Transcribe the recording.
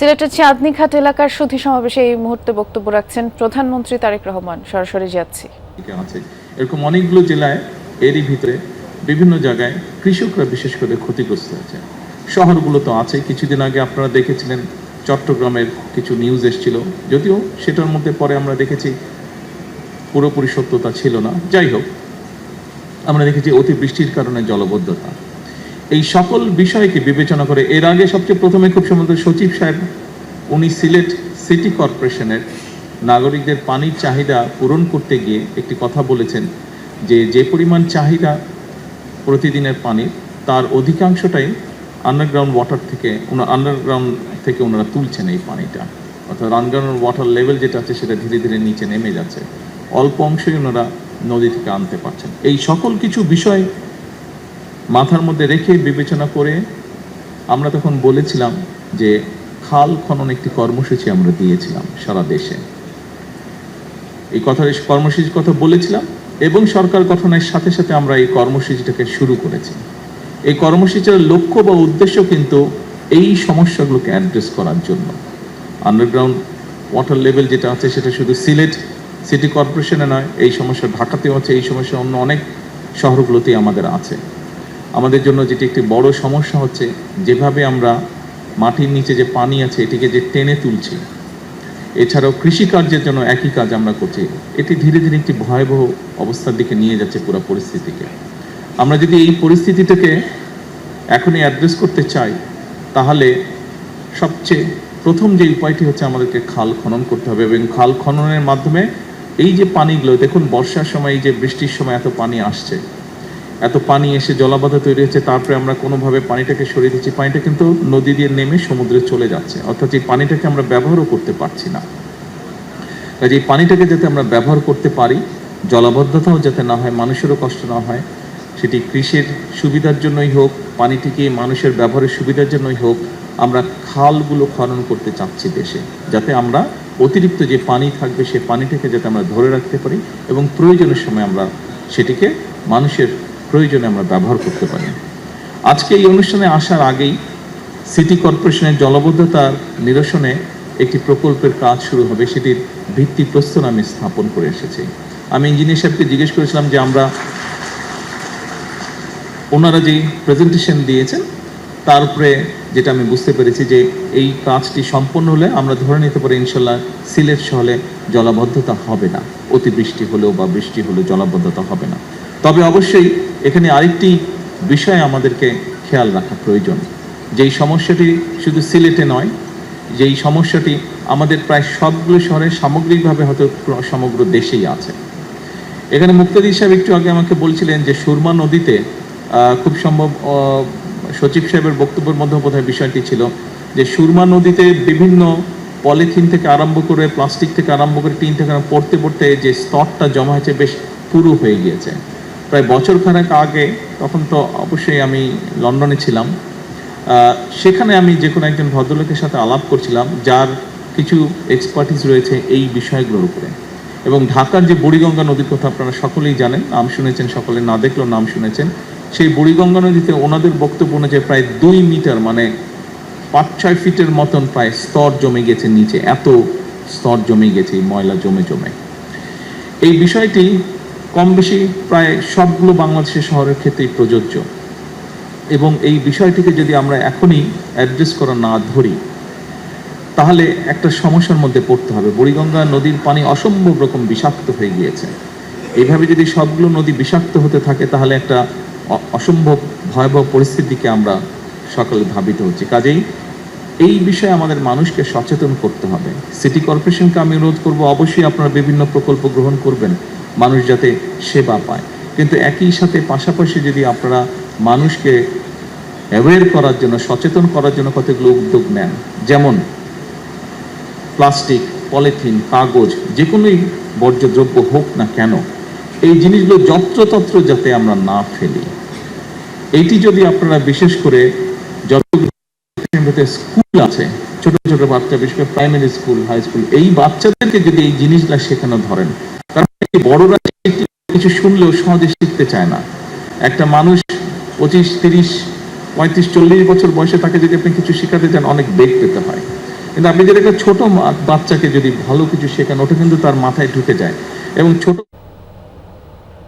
সিলেটের চাঁদনীঘাট এলাকার সুধী সমাবেশে এই মুহূর্তে বক্তব্য রাখছেন প্রধানমন্ত্রী তারেক রহমান। সরাসরি যাচ্ছি। এরকম অনেকগুলো জেলায় এরই ভিতরে বিভিন্ন জায়গায় কৃষকরা বিশেষ করে ক্ষতিগ্রস্ত হয়েছে। শহরগুলো তো আছে। কিছুদিন আগে আপনারা দেখেছিলেন চট্টগ্রামের কিছু নিউজ এসেছিল, যদিও সেটার মধ্যে পরে আমরা দেখেছি পুরোপুরি সত্যতা ছিল না। যাই হোক, আমরা দেখেছি অতিবৃষ্টির কারণে জলবদ্ধতা। এই সকল বিষয়কে বিবেচনা করে এর আগে সবচেয়ে প্রথমে খুব সম্ভবত সচিব সাহেব উনি সিলেট সিটি কর্পোরেশনের নাগরিকদের পানির চাহিদা পূরণ করতে গিয়ে একটি কথা বলেছেন যে পরিমাণ চাহিদা প্রতিদিনের পানির তার অধিকাংশটাই আন্ডারগ্রাউন্ড থেকে ওনারা তুলছেন এই পানিটা, অর্থাৎ আন্ডারগ্রাউন্ড ওয়াটার লেভেল যেটা আছে সেটা ধীরে ধীরে নিচে নেমে যাচ্ছে, অল্প অংশই ওনারা নদী থেকে আনতে পারছেন। এই সকল কিছু বিষয় মাথার মধ্যে রেখে বিবেচনা করে আমরা তখন বলেছিলাম যে খাল খনন একটি কর্মসূচি আমরা দিয়েছিলাম সারা দেশে। এই কর্মসূচির কথা বলেছিলাম এবং সরকার গঠনের সাথে সাথে আমরা এই কর্মসূচিটাকে শুরু করেছি। এই কর্মসূচির লক্ষ্য বা উদ্দেশ্য কিন্তু এই সমস্যাগুলোকে অ্যাড্রেস করার জন্য। আন্ডারগ্রাউন্ড ওয়াটার লেভেল যেটা আছে সেটা শুধু সিলেট সিটি কর্পোরেশনে নয়, এই সমস্যা ঢাকাতেও আছে, এই সমস্যা অন্য অনেক শহরগুলোতেই আমাদের আছে। আমাদের জন্য যেটি একটি বড় সমস্যা হচ্ছে যেভাবে আমরা মাটির নিচে যে পানি আছে এটিকে যে টেনে তুলছি, এছাড়াও কৃষিকার্যের জন্য একই কাজ আমরা করছি, এটি ধীরে ধীরে একটি ভয়াবহ অবস্থার দিকে নিয়ে যাচ্ছে পুরো পরিস্থিতিকে। আমরা যদি এই পরিস্থিতিটাকে এখনই অ্যাড্রেস করতে চাই তাহলে সবচেয়ে প্রথম যে উপায়টি হচ্ছে আমাদেরকে খাল খনন করতে হবে এবং খাল খননের মাধ্যমে এই যে পানিগুলো, দেখুন বর্ষার সময় এই যে বৃষ্টির সময় এত পানি আসছে, এত পানি এসে জলাবদ্ধ তৈরি হচ্ছে, তারপরে আমরা কোনোভাবে পানিটাকে সরিয়ে দিচ্ছি, পানিটা কিন্তু নদী দিয়ে নেমে সমুদ্রে চলে যাচ্ছে, অর্থাৎ এই পানিটাকে আমরা ব্যবহারও করতে পারছি না। কাজে এই পানিটাকে যাতে আমরা ব্যবহার করতে পারি, জলাবদ্ধতাও যাতে না হয়, মানুষেরও কষ্ট না হয়, সেটি কৃষির সুবিধার জন্যই হোক, পানিটিকে মানুষের ব্যবহারের সুবিধার জন্যই হোক, আমরা খালগুলো খনন করতে চাচ্ছি দেশে, যাতে আমরা অতিরিক্ত যে পানি থাকবে সেই পানিটাকে যাতে আমরা ধরে রাখতে পারি এবং প্রয়োজনের সময় আমরা সেটিকে মানুষের প্রয়োজনে আমরা ব্যবহার করতে পারি। আজকে এই অনুষ্ঠানে আসার আগেই সিটি কর্পোরেশনের জলাবদ্ধতার নিরসনে একটি প্রকল্পের কাজ শুরু হবে, সেটির ভিত্তিপ্রস্তর আমি স্থাপন করে এসেছি। আমি ইঞ্জিনিয়ার সাহেবকে জিজ্ঞেস করেছিলাম যে ওনারা যে প্রেজেন্টেশন দিয়েছেন তার উপরে যেটা আমি বুঝতে পেরেছি যে এই কাজটি সম্পন্ন হলে আমরা ধরে নিতে পারি ইনশাল্লাহ সিলেট শহরে জলাবদ্ধতা হবে না, অতিবৃষ্টি হলেও বা বৃষ্টি হলেও জলাবদ্ধতা হবে না। তবে অবশ্যই এখানে আরেকটি বিষয় আমাদেরকে খেয়াল রাখা প্রয়োজন, যেই সমস্যাটি শুধু সিলেটে নয়, যেই সমস্যাটি আমাদের প্রায় সবগুলো শহরে সামগ্রিকভাবে হয়তো সমগ্র দেশেই আছে। এখানে মুক্তাদি সাহেব একটু আগে আমাকে বলছিলেন যে সুরমা নদীতে খুব সম্ভব সচিব সাহেবের বক্তব্যের মধ্যে বোধহয় বিষয়টি ছিল যে সুরমা নদীতে বিভিন্ন পলিথিন থেকে আরম্ভ করে প্লাস্টিক থেকে আরম্ভ করে টিন থেকে পড়তে পড়তে যে স্তরটা জমা হয়েছে বেশ পুরু হয়ে গিয়েছে। প্রায় বছর খানেক আগে, তখন তো অবশ্যই আমি লন্ডনে ছিলাম, সেখানে আমি যে কোনো একজন ভদ্রলোকের সাথে আলাপ করছিলাম যার কিছু এক্সপার্টিস রয়েছে এই বিষয়গুলোর উপরে। এবং ঢাকার যে বুড়িগঙ্গা নদীর কথা আপনারা সকলেই জানেন, নাম শুনেছেন, সকলে না দেখলেও নাম শুনেছেন। সেই বুড়িগঙ্গা নদীতে ওনাদের বক্তব্য অনুযায়ী প্রায় 2 মিটার মানে 5-6 ফিটের মতন প্রায় স্তর জমে গেছে নিচে, এত স্তর জমে গেছে ময়লা জমে জমে। এই বিষয়টি কম বেশি প্রায় সবগুলো বাংলাদেশের শহরের ক্ষেত্রেই প্রযোজ্য এবং এই বিষয়টিকে যদি আমরা এখনই অ্যাড্রেস করা না ধরি তাহলে একটা সমস্যার মধ্যে পড়তে হবে। বুড়িগঙ্গা নদীর পানি অসম্ভব রকম বিষাক্ত হয়ে গিয়েছে। এইভাবে যদি সবগুলো নদী বিষাক্ত হতে থাকে তাহলে একটা অসম্ভব ভয়াবহ পরিস্থিতিকে আমরা সকলে ধাবিত হচ্ছি। কাজেই এই বিষয়ে আমাদের মানুষকে সচেতন করতে হবে। সিটি কর্পোরেশনকে আমি অনুরোধ করব, অবশ্যই আপনারা বিভিন্ন প্রকল্প গ্রহণ করবেন মানুষ যাতে সেবা পায়, কিন্তু একই সাথে পাশাপাশি যদি আপনারা মানুষকে অ্যাওয়্যার করার জন্য, সচেতন করার জন্য কতগুলো উদ্যোগ নেন, যেমন প্লাস্টিক, পলিথিন, কাগজ, যে কোনোই বর্জ্যদ্রব্য হোক না কেন, এই জিনিসগুলো যত্রতত্র যাতে আমরা না ফেলি। এইটি যদি আপনারা বিশেষ করে যত স্কুল আছে, ছোট ছোট বাচ্চা, বিশেষ করে প্রাইমারি স্কুল, হাই স্কুল, এই বাচ্চাদেরকে যদি এই জিনিসগুলা শেখানো ধরেন, কারণ বড়রা কিছু শুনলেও সহজে শিখতে চায় না। একটা মানুষ 25, 30, 35, 40 বছর বয়সে তাকে যদি আপনি কিছু শেখাতে চান অনেক বেগ পেতে হয়। কিন্তু আপনি যদি একটা ছোট বাচ্চাকে যদি ভালো কিছু শেখান, ওটা কিন্তু তার মাথায় ঢুকে যায়। এবং ছোট